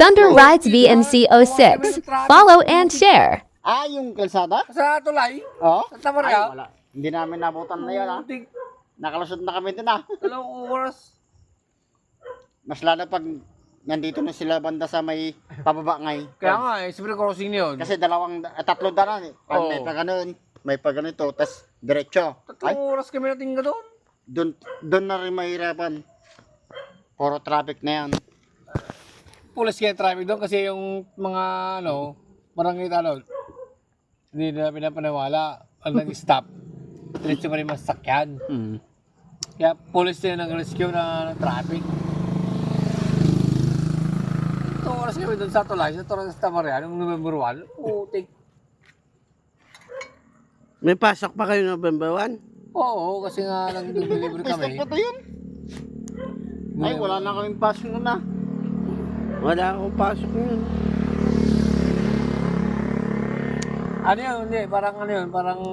Thunder Rides VMC06. Follow and share. Yung kalsada? Sa tulay? Oo. Sa Tamarya? Wala. Hindi namin nabutan na yun, ha? Putik. Nakalusot na kami dun, ha? 2 oras. Mas lalo pag nandito na sila banda sa may pababa ngay. Kaya nga eh, siyempre crossing na yun. Kasi tatlo daan, eh. Pag may Oo. pa ganun, may pa ganito, tas diretso. 3 oras kami natingga doon. Doon na rin mahirapan. Puro traffic na yan. Pulis kaya traffic doon kasi yung mga barangay talo, hindi na pinapaniwala. Ang nag-stop, diretso pa rin masakyan. Hmm. Kaya pulis din nag-rescue ng traffic. 2 oras kami doon sa tulay, sa Torres Tamarya, nung November 1. Putik. May pasok pa kayo November 1? Oo, kasi nga nag-deliver kami. Stop na yun. Ay, wala na kaming pasok nun, ha? Wala akong pasok yun. Ano yun, hindi, parang ano yun, parang